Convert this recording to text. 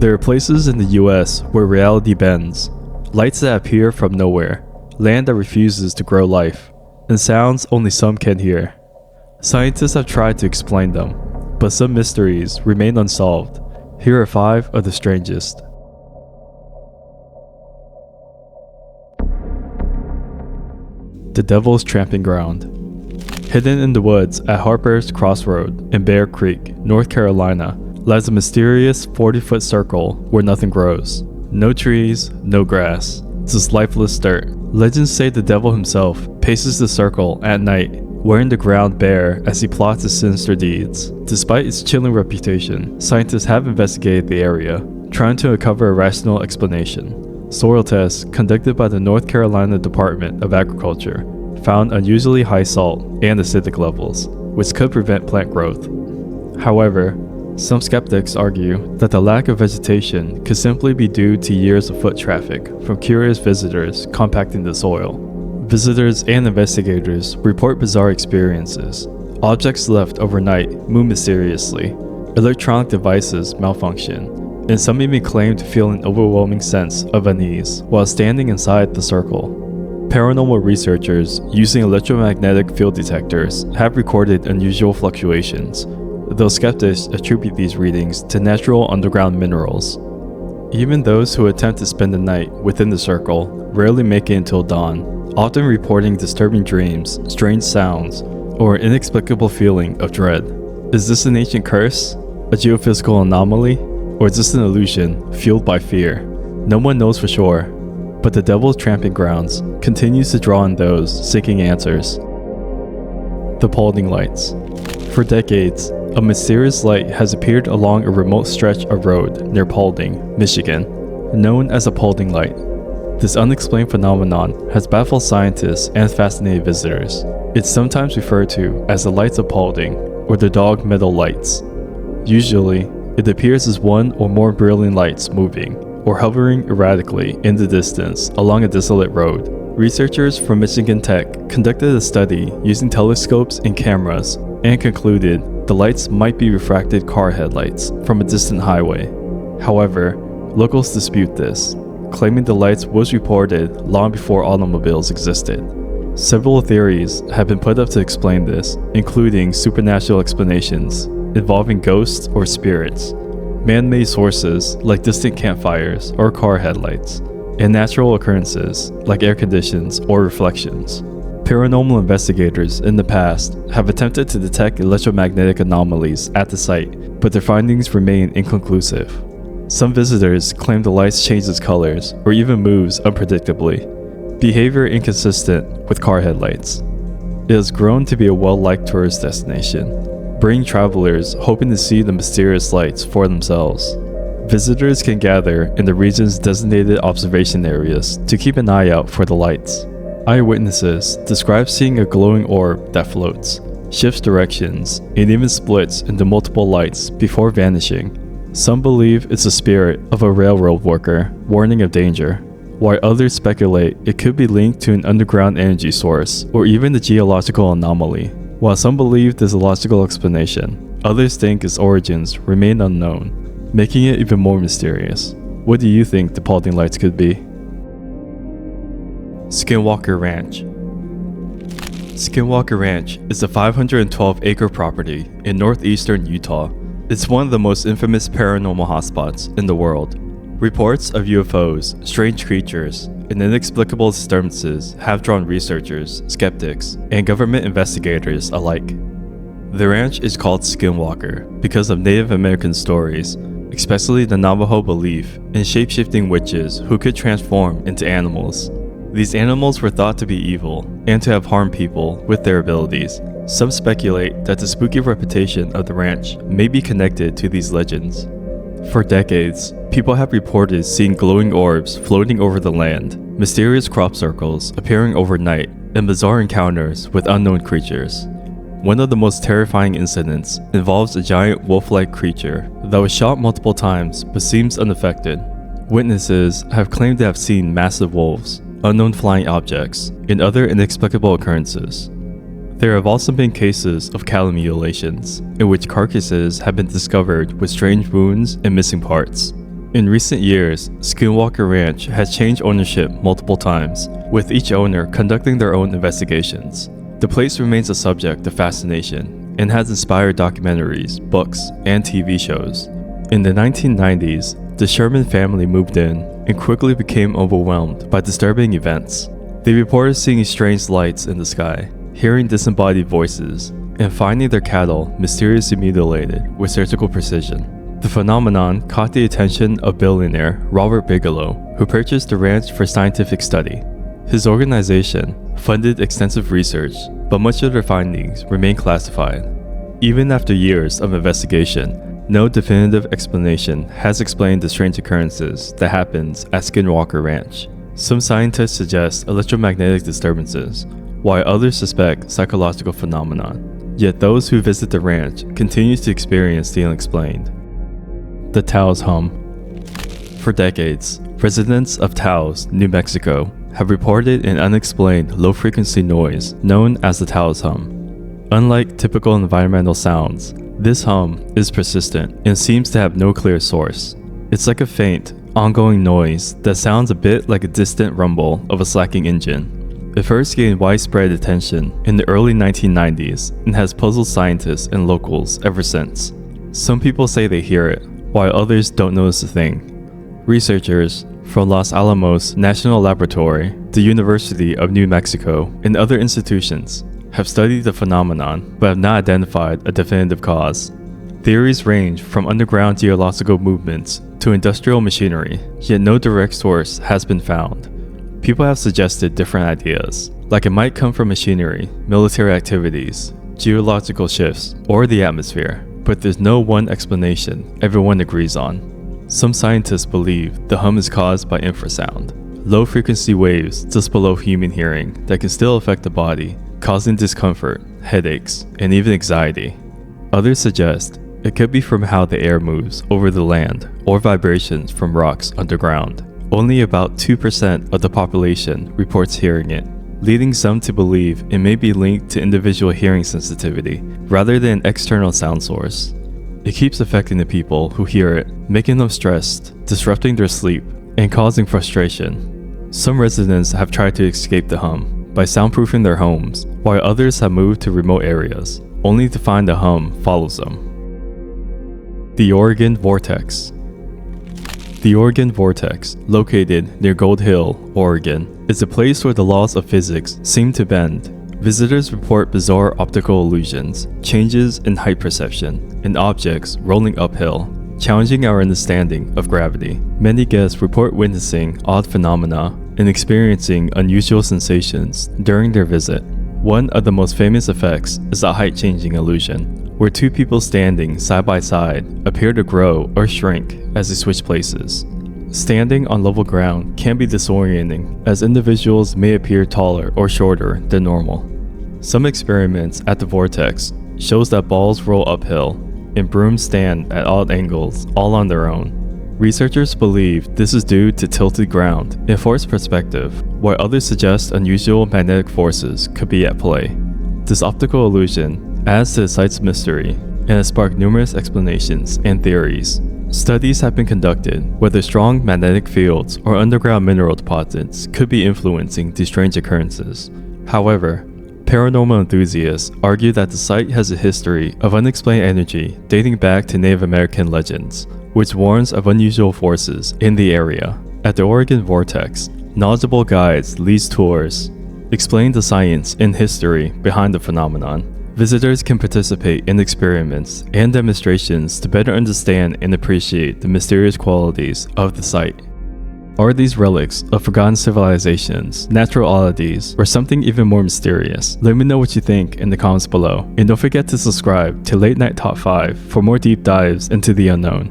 There are places in the US where reality bends, lights that appear from nowhere, land that refuses to grow life, and sounds only some can hear. Scientists have tried to explain them, but some mysteries remain unsolved. Here are 5 of the strangest. The Devil's Tramping Ground. Hidden in the woods at Harper's Crossroad in Bear Creek, North Carolina, lies a mysterious 40-foot circle where nothing grows. No trees, no grass, just lifeless dirt. Legends say the devil himself paces the circle at night, wearing the ground bare as he plots his sinister deeds. Despite its chilling reputation, scientists have investigated the area, trying to uncover a rational explanation. Soil tests conducted by the North Carolina Department of Agriculture found unusually high salt and acidic levels, which could prevent plant growth. However, some skeptics argue that the lack of vegetation could simply be due to years of foot traffic from curious visitors compacting the soil. Visitors and investigators report bizarre experiences. Objects left overnight move mysteriously, electronic devices malfunction, and some even claim to feel an overwhelming sense of unease while standing inside the circle. Paranormal researchers using electromagnetic field detectors have recorded unusual fluctuations, though skeptics attribute these readings to natural underground minerals. Even those who attempt to spend the night within the circle rarely make it until dawn, often reporting disturbing dreams, strange sounds, or an inexplicable feeling of dread. Is this an ancient curse, a geophysical anomaly, or is this an illusion fueled by fear? No one knows for sure, but the Devil's Tramping Grounds continues to draw in those seeking answers. The Paulding Lights. For decades, a mysterious light has appeared along a remote stretch of road near Paulding, Michigan, known as a Paulding Light. This unexplained phenomenon has baffled scientists and fascinated visitors. It's sometimes referred to as the Lights of Paulding or the Dog Meadow Lights. Usually, it appears as one or more brilliant lights moving or hovering erratically in the distance along a desolate road. Researchers from Michigan Tech conducted a study using telescopes and cameras and concluded the lights might be refracted car headlights from a distant highway. However, locals dispute this, claiming the lights was reported long before automobiles existed. Several theories have been put up to explain this, including supernatural explanations involving ghosts or spirits, man-made sources like distant campfires or car headlights, and natural occurrences like air conditions or reflections. Paranormal investigators in the past have attempted to detect electromagnetic anomalies at the site, but their findings remain inconclusive. Some visitors claim the lights change its colors or even moves unpredictably, behavior inconsistent with car headlights. It has grown to be a well-liked tourist destination, bringing travelers hoping to see the mysterious lights for themselves. Visitors can gather in the region's designated observation areas to keep an eye out for the lights. Eyewitnesses describe seeing a glowing orb that floats, shifts directions, and even splits into multiple lights before vanishing. Some believe it's the spirit of a railroad worker warning of danger, while others speculate it could be linked to an underground energy source or even a geological anomaly. While some believe there's a logical explanation, others think its origins remain unknown, making it even more mysterious. What do you think the Paulding Lights could be? Skinwalker Ranch. Skinwalker Ranch is a 512-acre property in northeastern Utah. It's one of the most infamous paranormal hotspots in the world. Reports of UFOs, strange creatures, and inexplicable disturbances have drawn researchers, skeptics, and government investigators alike. The ranch is called Skinwalker because of Native American stories, especially the Navajo belief in shape-shifting witches who could transform into animals. These animals were thought to be evil and to have harmed people with their abilities. Some speculate that the spooky reputation of the ranch may be connected to these legends. For decades, people have reported seeing glowing orbs floating over the land, mysterious crop circles appearing overnight, and bizarre encounters with unknown creatures. One of the most terrifying incidents involves a giant wolf-like creature that was shot multiple times but seems unaffected. Witnesses have claimed to have seen massive wolves, unknown flying objects, and other inexplicable occurrences. There have also been cases of cattle mutilations, in which carcasses have been discovered with strange wounds and missing parts. In recent years, Skinwalker Ranch has changed ownership multiple times, with each owner conducting their own investigations. The place remains a subject of fascination and has inspired documentaries, books, and TV shows. In the 1990s, the Sherman family moved in and quickly became overwhelmed by disturbing events. They reported seeing strange lights in the sky, hearing disembodied voices, and finding their cattle mysteriously mutilated with surgical precision. The phenomenon caught the attention of billionaire Robert Bigelow, who purchased the ranch for scientific study. His organization funded extensive research, but much of their findings remain classified. Even after years of investigation, no definitive explanation has explained the strange occurrences that happens at Skinwalker Ranch. Some scientists suggest electromagnetic disturbances, while others suspect psychological phenomena. Yet those who visit the ranch continue to experience the unexplained. The Taos Hum. For decades, residents of Taos, New Mexico, have reported an unexplained low-frequency noise known as the Taos Hum. Unlike typical environmental sounds, this hum is persistent and seems to have no clear source. It's like a faint, ongoing noise that sounds a bit like a distant rumble of a slacking engine. It first gained widespread attention in the early 1990s and has puzzled scientists and locals ever since. Some people say they hear it, while others don't notice a thing. Researchers from Los Alamos National Laboratory, the University of New Mexico, and other institutions have studied the phenomenon but have not identified a definitive cause. Theories range from underground geological movements to industrial machinery, yet no direct source has been found. People have suggested different ideas, like it might come from machinery, military activities, geological shifts, or the atmosphere, but there's no one explanation everyone agrees on. Some scientists believe the hum is caused by infrasound, low-frequency waves just below human hearing that can still affect the body, causing discomfort, headaches, and even anxiety. Others suggest it could be from how the air moves over the land or vibrations from rocks underground. Only about 2% of the population reports hearing it, leading some to believe it may be linked to individual hearing sensitivity rather than an external sound source. It keeps affecting the people who hear it, making them stressed, disrupting their sleep, and causing frustration. Some residents have tried to escape the hum by soundproofing their homes, while others have moved to remote areas, only to find the hum follows them. The Oregon Vortex. The Oregon Vortex, located near Gold Hill, Oregon, is a place where the laws of physics seem to bend. Visitors report bizarre optical illusions, changes in height perception, and objects rolling uphill, challenging our understanding of gravity. Many guests report witnessing odd phenomena and experiencing unusual sensations during their visit. One of the most famous effects is a height-changing illusion, where two people standing side by side appear to grow or shrink as they switch places. Standing on level ground can be disorienting, as individuals may appear taller or shorter than normal. Some experiments at the Vortex shows that balls roll uphill and brooms stand at odd angles all on their own. Researchers believe this is due to tilted ground and forced perspective, while others suggest unusual magnetic forces could be at play. This optical illusion adds to the site's mystery and has sparked numerous explanations and theories. Studies have been conducted whether strong magnetic fields or underground mineral deposits could be influencing these strange occurrences. However, paranormal enthusiasts argue that the site has a history of unexplained energy dating back to Native American legends, which warns of unusual forces in the area. At the Oregon Vortex, knowledgeable guides lead tours, explain the science and history behind the phenomenon. Visitors can participate in experiments and demonstrations to better understand and appreciate the mysterious qualities of the site. Are these relics of forgotten civilizations, natural oddities, or something even more mysterious? Let me know what you think in the comments below, and don't forget to subscribe to Late Night Top 5 for more deep dives into the unknown.